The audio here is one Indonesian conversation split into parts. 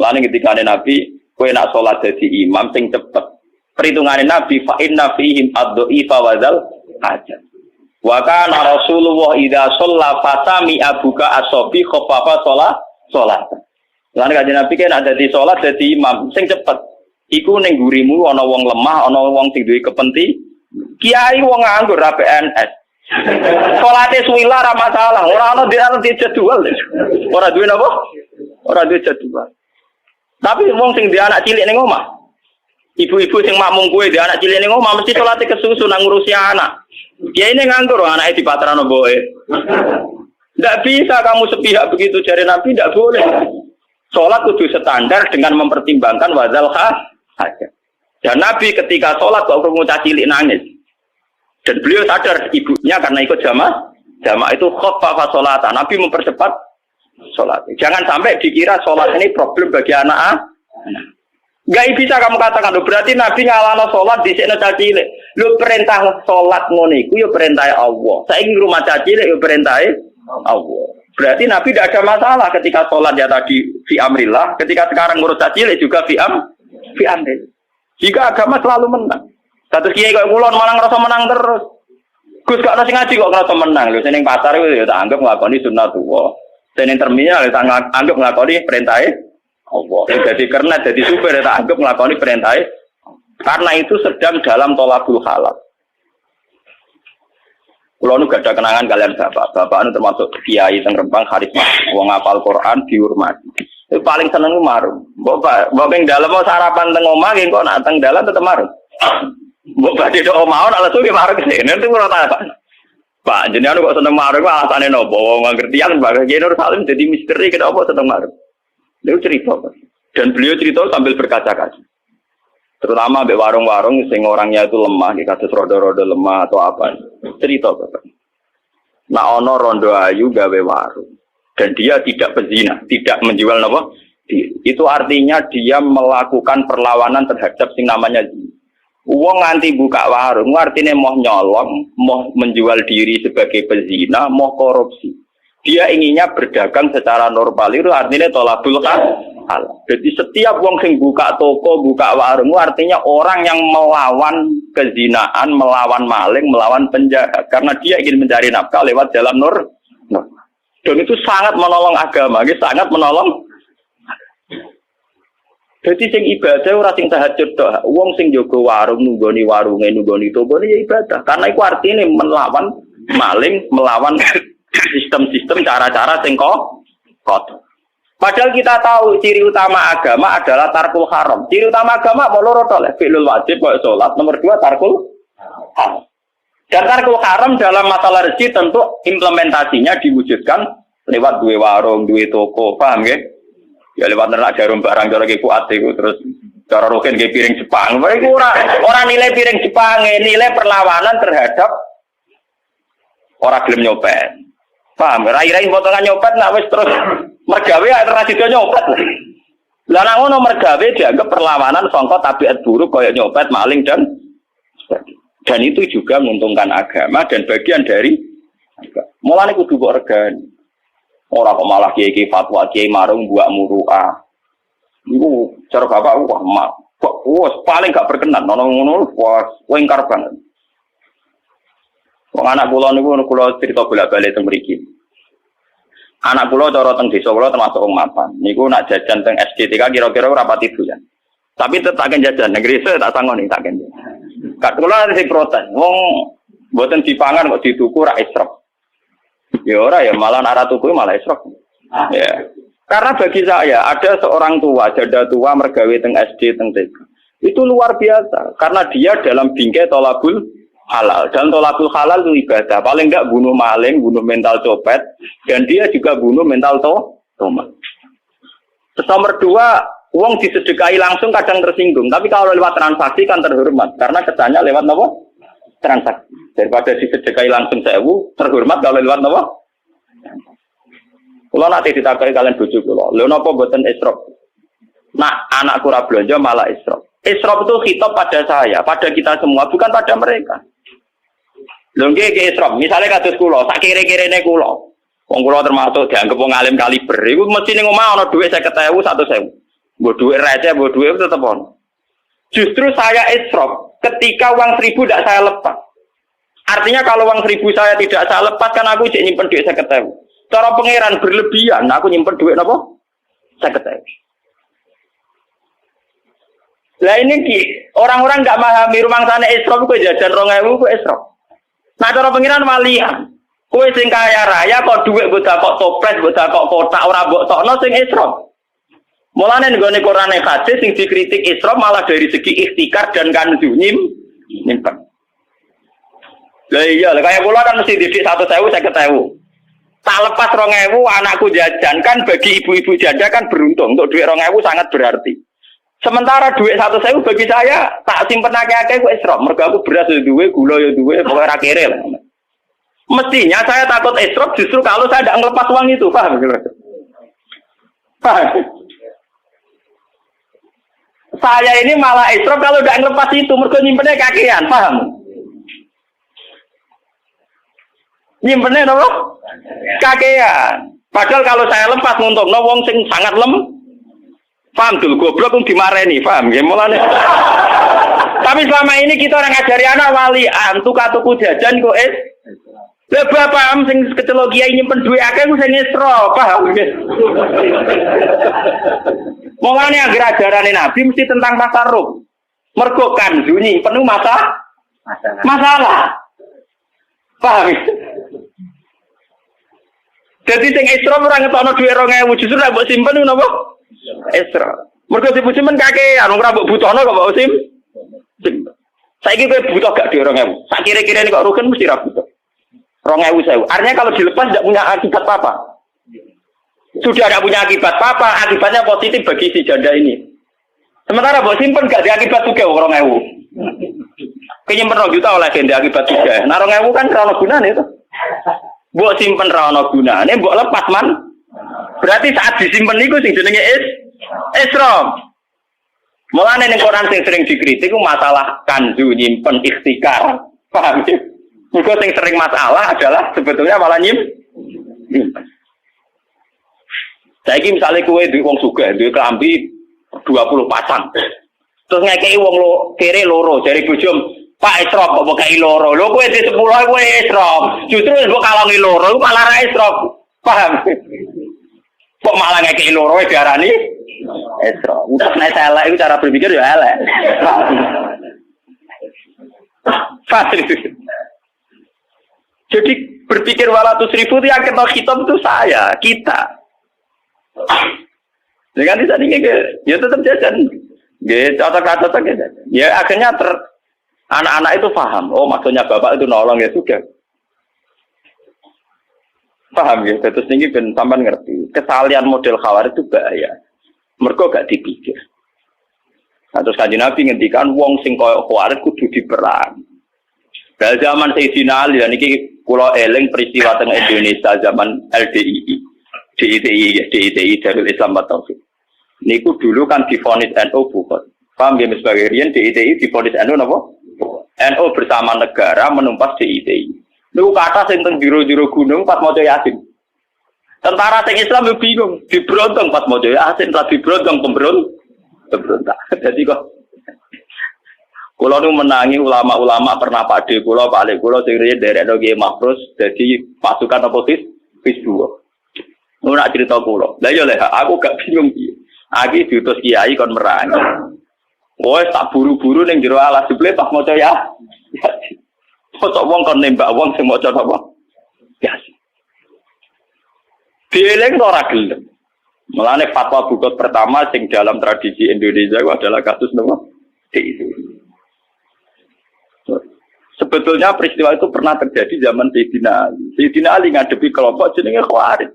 Lan ketika Nabi kowe nak salat dadi imam sing cepet. Perhitungane Nabi fa inna fihim ad-dha'ifa wa dzal hajat. Wa kana Rasulullah idza shalla fasami abuka asobi khaffafa salat. Lan kanjeng Nabi kan ada di salat dadi imam sing cepet. Iku ning gurimu ana wong lemah, ana wong sing duwe kepenting. Kiai wong nganggur ra PNS. Salate suwila ra masalah, ora ana jadwal. Ora duwe napa? Ora duwe jadwal. Tapi wong sing duwe anak cilik ning omah. Ibu-ibu sing makmum kuwe duwe anak cilik ning omah mesti salate kesusu nang ngurusi anak. Kiai ini nganggur anake dipatrano mboke. Ndak bisa kamu sepihak begitu jare Nabi, ndak boleh. Salat kudu standar dengan mempertimbangkan wadzal hajat. Dan Nabi ketika sholat kok bocah cilik nangis. Dan beliau sadar ibunya karena ikut jamaah itu khaffafa sholatan. Nabi mempercepat sholat. Jangan sampai dikira sholat ini problem bagi anak. Gak bisa kamu katakan, berarti Nabi ngalano sholat di sini cah cilik. Lu perintah sholat ngono iku yo perintah Allah. Saiki rumah cah cilik yo perintah Allah. Berarti Nabi tidak ada masalah ketika sholat ya tadi fi amrillah, ketika sekarang ngurus cah cilik juga fi amrillah. Jika agama selalu menang. Satu kiai kok kula malah ngerasa menang terus. Gus gak nasi ngaji kok ngerasa menang. Lho sing pasar itu ya tak anggap nglakoni sunnatullah. Sing terminal ya tak anggap nglakoni perintah Allah. Jadi karena jadi supir ya tak anggap nglakoni perintah. Karena itu sedang dalam tolabul halal. Kulo nu gak ada kenangan kalian bapak. Bapak nu termasuk kiai teng Rembang karisma. Wong hafal Quran dihormati. Itu paling seneng marung. Mbok ing dalem mau sarapan teng omah nggih kok nak teng dalan tetep marung. Mbok badhe tok omah ana langsung marung kesene itu ora tak. Pak jenengan kok seneng marung alasane nopo? Wong ngertian Mbak Kiai Nur Salim dadi misteri kenapa seneng marung. Dia cerita. Dan beliau cerita sambil berkaca-kaca. Terutama mbek warung-warung sing orangnya itu lemah, kados rodo-rodo lemah atau apa. Cerita Bapak. Nah ana rondo ayu gawe warung. Dan dia tidak pezina, tidak menjual apa? Itu artinya dia melakukan perlawanan terhadap sing namanya zina. Wong nganti buka warung, artinya mau nyolong, mau menjual diri sebagai pezina, mau korupsi. Dia inginnya berdagang secara normal, itu artinya tolabul halal. Jadi setiap wong sing buka toko, buka warung, artinya orang yang melawan kezinaan, melawan maling, melawan penjahat. Karena dia ingin mencari nafkah lewat jalan normal. Dan itu sangat menolong agama, sangat menolong. Jadi sing ibadah ora sing tahajud tok. Wong sing jaga warung nunggoni warunge, nunggoni tokone ya ibadah. Karena itu artinya melawan maling, melawan sistem-sistem cara-cara sing kotor. Padahal kita tahu ciri utama agama adalah tarkul haram. Ciri utama agama mau loro tok lek fi'lul wajib kok salat, nomor 2 tarkul haram. Dan tarkul haram dalam masalah rezeki tentu implementasinya diwujudkan lewat duwe warung, duwe toko, paham nggih? Ya lewat nernak jarum barang cara ki kuat iku terus cara roken nggih piring Jepang. Iku ora nilai piring Jepang, nilai perlawanan terhadap ora gelem nyopet. Paham? Rai-rai potongan nyopet nak wis terus mergawe tradisi nyopet. Lah nang ngono mergawe dianggap perlawanan sangka tabiat buruk kaya nyopet, maling dan itu juga menguntungkan agama dan bagian dari mulane kudu kok regani. Ora kok malah kiai fatwa kiai marung buak muruah. Iku cara bapak wah paling gak berkenan ngono wah wengkar banget. Wong anak kula niku kula cerita bolak-balik teng mriki. Anak kula cara teng desa kula termasuk wong mapan. Niku nak jajan teng SDTK kira-kira ora pati doyan. Tapi tetap akan jajan negeri saya tak sangoni tak kan. Kat kula sing protes. Wong mboten dipangan kok dituku ra israf. Ya ora ya malah ora tuku malah israf. Ya. Karena bagi saya ada seorang tua, janda tua mergawe teng SD teng TK. Itu luar biasa karena dia dalam bingkai tolabul halal. Dan tolabul halal itu ibadah. Paling enggak bunuh maling, bunuh mental copet dan dia juga bunuh mental tomat. Nomor 2, uang disedekahi langsung kadang tersinggung, tapi kalau lewat transaksi kan terhormat karena kesannya lewat apa? Transaksi. Daripada disedekahi langsung 1000, terhormat kalau lewat apa? Kalau nanti ditakai kalian bojo kula, lha napa mboten israf? Nah, anakku ora blonjo malah israf. Israf itu khitab pada saya, pada kita semua, bukan pada mereka. Lho nggih israf, misale kados kula, sak kire-kirene kula. Wong kula termasuk dianggep wong alim kaliber, iku mesti ning omah ana dhuwit 50.000, 100.000. Mbok duit receh, mbok duit tetep ono. Justru saya israf ketika uang 1.000 tidak saya lepas. Artinya kalau uang 1.000 saya tidak saya lepas kan aku cek nyimpen duit 50.000. Cara pangeran berlebihan, aku nyimpen duit apa? 50.000. Lah ini orang-orang enggak memahami rumah sana israf kok jajan 2.000 kok israf. Nah cara pangeran walian. Kowe sing kaya raya kok duit mbok kok toples, mbok kok kotak ora mbok tokno sing israf. Mulane nggone Quran hadis sing dikritik israf malah dari segi ikhtikar dan kanzu nyimpen. Lah iya, kaya kula kan mesti didik 1.000 50.000. Tak lepas 2.000 anakku jajan kan bagi ibu-ibu janda kan beruntung untuk duit 2.000 sangat berarti. Sementara duit 1.000 bagi saya tak simpen akeh-akeh ku israf. Mergo aku beras yo duwe, gula yo duwe, pokoke ora kere lah. Mestinya saya takut israf justru kalau saya tidak ngelepas uang itu, paham? Paham? Saya ini malah israf kalau tidak ngelepas itu, mergo nyimpennya kakean, paham? Nyimpennya apa? Kakean. Padahal kalau saya lepas nguntungno wong sing sangat paham dul goblok kok dimareni, paham nggih mulane. Tapi selama ini kita orang ngajari anak walian, tuku jajan kok lha bapak sing kecelok kiai nyimpen duit akeh ku sing isra, paham nggih. Mulane anggere ajarane Nabi mesti tentang tasarruf. Mergo kanzu nyimpen masalah. Paham? Jadi sing isra ora ngetokno duit 2.000 justru nek mbok simpen napa? Isra. Mergo simpen kakean ora mbok butuhno kok mbok simpen. Saiki kowe butuh gak duit 2.000? Sak kira-kira kok rugen mesti ra butuh. 2.000. Artinya kalau dilepas tidak punya akibat apa-apa. Sudah tidak punya akibat apa-apa, akibatnya positif bagi si janda ini. Sementara mbok simpen gak ada akibat juga 2.000. Kenyimpen 2 juta oleh gende akibat juga. Nah 2.000 kan ora ono gunane itu. Mbok simpen ra ono gunane, mbok lepas man. Berarti saat disimpen niku sing jenenge isra. Mulane ning Quran sing sering dikritik ku masalah kanzu nyimpen ikhtikar. Paham ya? Mergo sing sering masalah adalah sebetulnya malah nyimpen. Saiki misale kowe duwe wong sugih, duwe klambi 20 pasang. Terus ngekeki wong kere loro, jare bojom, Pak Isrof kok kei loro. Lho kowe di 10 kowe Isrof. Justru mbok kalongi loro iku malah ra Isrof. Paham? Kok malah ngekeki loro diarani Isrof. Nek elek iku cara berpikir ya elek. Paham? Jadi berpikir 200.000 itu yang kita itu saya, kita. Dengan di sana ya tetap jajan. Ya cocok-cocok ya. Ya akhirnya anak-anak itu paham. Oh maksudnya bapak itu nolong ya sudah. Paham ya. Terus ini ben sampean ngerti. Kesalahan model khawarij itu bahaya. Mergo gak dipikir. Nah, terus Kanjeng Nabi ngendikan wong sing koyo khawarij kudu diperang. Dari zaman Sayyidina Ali dan ini kula eling peristiwa teng Indonesia zaman LDII. DITI Darul Islam Taufik. Niku dulu kan divonis NU bukan. Paham ya sebagai riyen DITI divonis NU napa? NU bersama negara menumpas DITI. Niku kata sing teng jero-jero gunung pas maca Yasin. Tentara sing Islam yo bingung, dibrontong pas maca Yasin, ra dibrontong pemberontak. Jadi kok kula nu menangi ulama-ulama pernah pakde kula, Pak Lek kula sing riyen derekno Kiai Mahfuz dadi pasukan oposisi FIS2. Ora cerita kula. Lah iya lek aku gak bingung piye. Aki diutus kiai kon merangi. Wes tak buru-buru ning jero alas jebule pas maca ya. Foto wong kon nembak wong sing maca napa? Ya. Dieleng ora gelem. Mulane fatwa bukot pertama sing dalam tradisi Indonesia itu adalah kasus napa? Itu. Sebetulnya peristiwa itu pernah terjadi zaman Sayyidina Ali. Sayyidina Ali ngadepi kelompok jenenge Khawarij.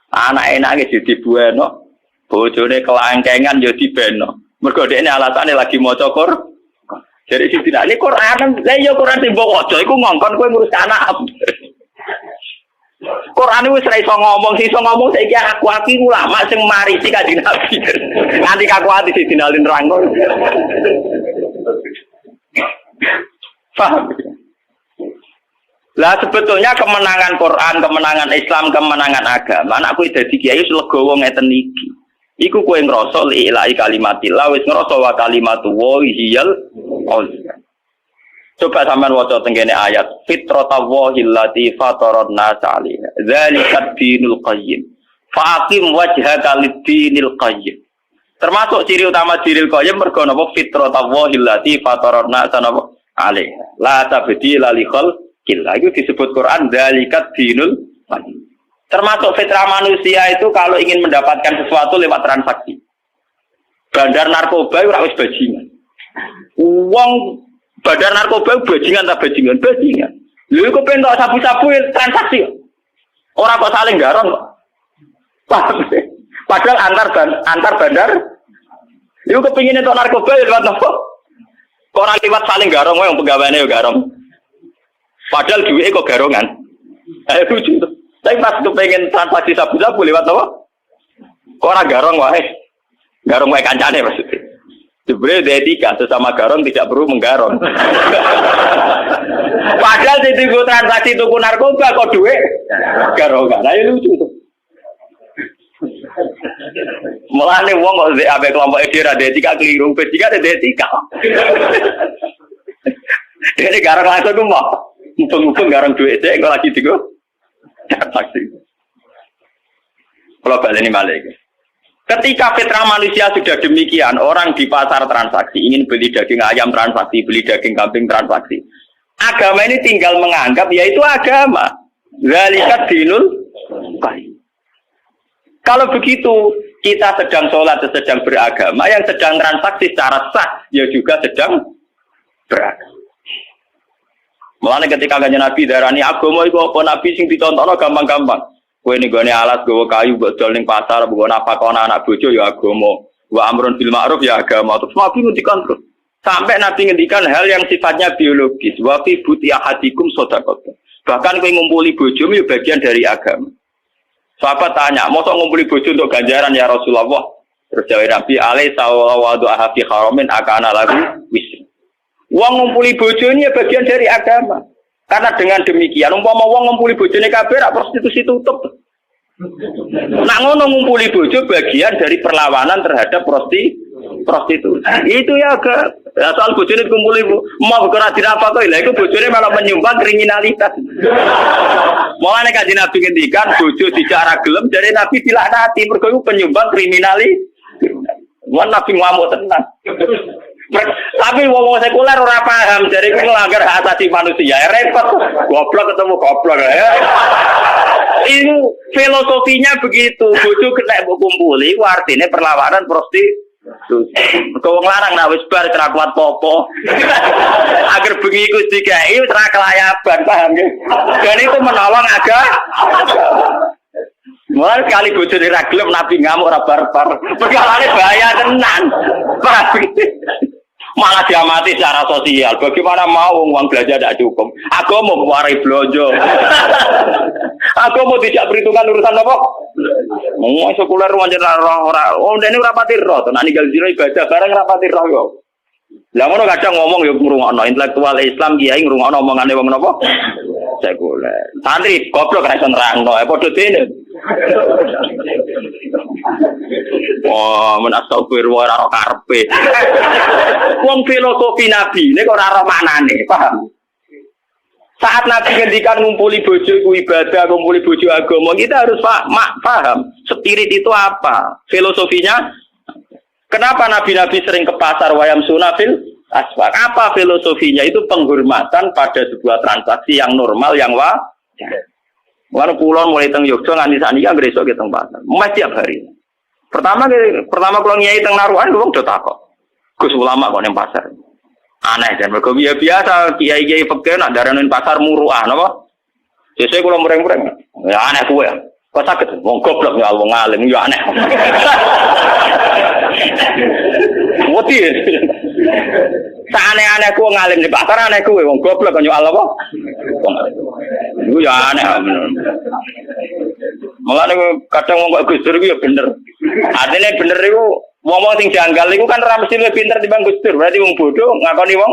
Anak enake jadi bueno, bojone kelangkengan yo dibeno. Mergo dekne alasane lagi maca Quran. Jadi Sayyidina Ali Quran, lha iya Quran sing mbok waca iku ngongkon kowe ngurus anak. Quran wis ra iso ngomong, sing iso ngomong saiki aku ulama sing marisi Kanjeng Nabi. Nganti aku ati Sayyidina Ali nerangno. Paham? Lah sebetulnya kemenangan Quran, kemenangan Islam, kemenangan agama, anak kuwi dadi kiai legowo ngeten iki. Iku kowe ngrasa ilahi kalimatillah wis ngrasa wa kalimatu wa hiyal ulya. Coba sampean waca tengene ayat fitratallahi allati fataran nas 'alaiha. Dzalika dinul qayyim. Faqim wajhaka lid-dinil qayyim. Termasuk ciri utama dinil qayyim mergo napa fitratallahi allati fataran nas 'alaiha. La tabdila li khalqillah. Itu disebut Quran dzalika dinul qayyim. Termasuk fitrah manusia itu kalau ingin mendapatkan sesuatu lewat transaksi. Bandar narkoba ora wis bajingan. Uang bandar narkoba bajingan ta bajingan? Bajingan. Lha kok pentok sabu-sabu transaksi. Ora kok saling garong kok. Padahal antar bandar iku kepengin entuk narkoba lewat nopo? Kok ora liwat saling garong wae wong pegawene yo garong. Padahal duwike kok garongan. Ayo lucu. Tapi pas kepengen transaksi sabu-sabu lewat apa? Kok ora garong wae. Garong wae kancane maksudnya. Sebenarnya ada etika, sesama garong tidak perlu menggarong. Padahal di tuku transaksi tuku narkoba kok duit garongan. Ayo lucu tuh. Mulane wong kok ambek kelompok edera ada etika keliru, etika ada etika. Dene garong langsung ku mau. Mumpung garong duit dhek kok lagi digo. Transaksi. Kalau baleni balik. Ketika fitrah manusia sudah demikian, orang di pasar transaksi ingin beli daging ayam transaksi, beli daging kambing transaksi. Agama ini tinggal menganggap yaitu agama. Zalika dinul qayyim. Kalau begitu, kita sedang sholat, sedang beragama, yang sedang transaksi secara sah, ya juga sedang beragama. Mulane ketika kanjeng Nabi darani agama iku apa nabi sing ditontono gampang-gampang. Kowe ning gone alas gawa kayu mbok dol ning pasar mbok nafakon anak bojo ya agama. Wa amrun bil ma'ruf ya agama. Terus Nabi ngendikan terus. Sampai Nabi ngendikan hal yang sifatnya biologis. Wa fi buti ahadikum shadaqah. Bahkan kowe ngumpuli bojomu ya bagian dari agama. Sahabat tanya, "Mosok ngumpuli bojo untuk ganjaran ya Rasulullah?" Terus jawab Nabi, "Alai sawwa du'a fi haramin akana lagu wis." Wong ngumpuli bojone bagian dari agama. Karena dengan demikian, umpama wong ngumpuli bojone kabeh rak prostitusi tutup. Nak ngono ngumpuli bojo bagian dari perlawanan terhadap prostitusi. Itu ya agak soal bojone dikumpuli mau ora dirapakno lha iku bojone malah menyumbang kriminalitas. Mulane kanjeng Nabi ngendikan bojo dicara gelem dari Nabi dilaknati mergo iku penyumbang kriminalitas. Wan Nabi ngamuk tenan. Tapi wong sekuler ora paham dari ku nglanggar hak asasi manusia. Repot. Goblok ketemu goblok ya. Itu filosofinya begitu. Bojo kena mbok kumpuli ku artine perlawanan prostitusi. Kok wong larang nak wis bar ora kuat popo. Agar bengi iku dikai ora kelayaban, paham nggih? Dan itu menolong agama. Mulai kali bojone ra gelem Nabi ngamuk ora barbar. Perkarane bahaya tenan. Malah diamati secara sosial. Bagaimana mau uang belanja tidak cukup? Aku mau warai belanja. Aku mau tidak perhitungan urusan apa? Mau sekuler wajar orang. Oh, ini rapati roh. Nah, ninggal zino ibadah bareng rapati roh yo. Lah ngono kadang ngomong yo ngrungokno intelektual Islam kiai ngrungokno omongane wong napa? Sekuler. Santri goblok ra iso nerangno, padha dene. Oh, menastagfir ora ora karepe. Wong filosofi Nabi nek ora ora maknane, paham? Saat Nabi ngendikan ngumpuli bojo iku ibadah, ngumpuli bojo agama, kita harus paham spirit itu apa, filosofinya. Kenapa Nabi-Nabi sering ke pasar wayam sunafil aswaq? Apa filosofinya? Itu penghormatan pada sebuah transaksi yang normal, yang wajar. Walau pulau mulai teng Yogyo nganti saniki anggere esuk keteng pasar. Mes tiap hari. Pertama kalau nyai teng Naruhan wong do takok. Gus ulama kok ning pasar. Aneh kan mergo biasa kiai-kiai fikih nak daranin pasar muruah napa? Sesuk kula mureng-mureng. Ya aneh kuwe. Kok saged wong goblok ya wong alim ya aneh. Wati. Saane-aneh ku ngalim di pasar aneh kuwe wong goblok kok nyual apa? Iku ya aneh. Mulane kadang wong kok Gus Dur iku ya bener. Artine bener iku wong-wong sing janggal iku kan ora mesti luwih pinter timbang Gus Dur. Berarti wong bodoh ngakoni wong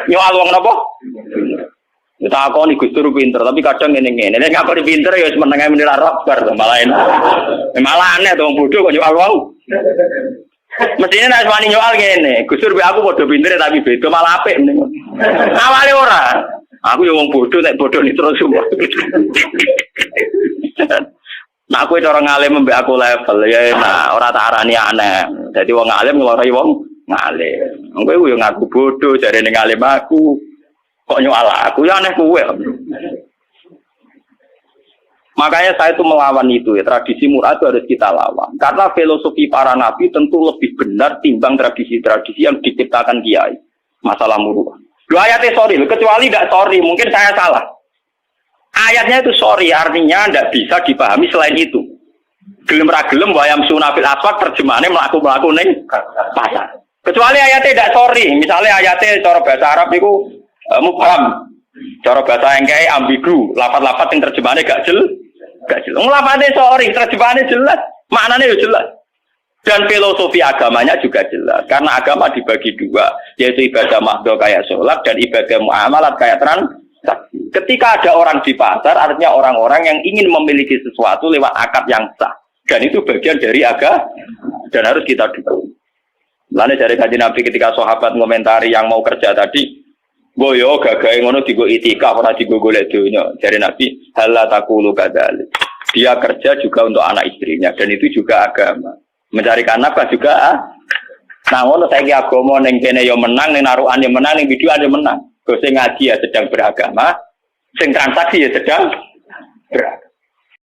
nyual wong napa? Kita akoni Gus Dur pinter, tapi kadang ngene-ngene. Nek ngakoni pinter ya wis meneng ae menira roh bar malah enak. Malah aneh to wong bodoh kok nyual wong. Mestinya nek wani nyoal ngene, Gusur be aku padha pinter tapi beda malah apik mending. Awale ora. Aku yo wong bodoh nek bodoh ni terus semua. Nah aku itu orang ngalim mbek aku level ya nah ora tak arani aneh. Jadi wong ngalim ngeloroi wong ngalim. Engko yo ngaku bodoh jarene ngalim aku. Kok nyoal aku ya aneh kuwe. Makanya saya itu melawan itu ya, tradisi mur'ad itu harus kita lawan. Karena filosofi para nabi tentu lebih benar timbang tradisi-tradisi yang diciptakan kiai. Masalah muru'ah. Dua ayatnya sorry, kecuali tidak sorry, mungkin saya salah. Ayatnya itu sorry, artinya tidak bisa dipahami selain itu. Gelem ra gelem wayam sunafil aswak terjemahannya melaku-melaku ning pasar. Kecuali ayatnya tidak sorry, misalnya ayatnya cara bahasa Arab itu mubham. Cara bahasa yang kayak ambigu, lafaz-lafaz yang terjemahannya gak jelas. Lafaznya sorry, terjemahannya jelas, maknanya jelas. Dan filosofi agamanya juga jelas. Karena agama dibagi dua, yaitu ibadah mahdhah kayak sholat dan ibadah muamalat kayak transaksi. Ketika ada orang di pasar, artinya orang-orang yang ingin memiliki sesuatu lewat akad yang sah. Dan itu bagian dari agama dan harus kita dukung. Lalu dari kajian Nabi ketika sahabat ngomentari yang mau kerja tadi, boyo gagahe ngono digo itikaf ora digo golek donya. Jare Nabi, hal taqulu kadzalik. Dia kerja juga untuk anak istrinya dan itu juga agama. Mencarikan nafkah juga nah ngono saiki agama ning kene ya menang, ning narukan ya menang, ning biduan ya menang. Go sing ngaji ya sedang beragama, sing transaksi ya sedang beragama.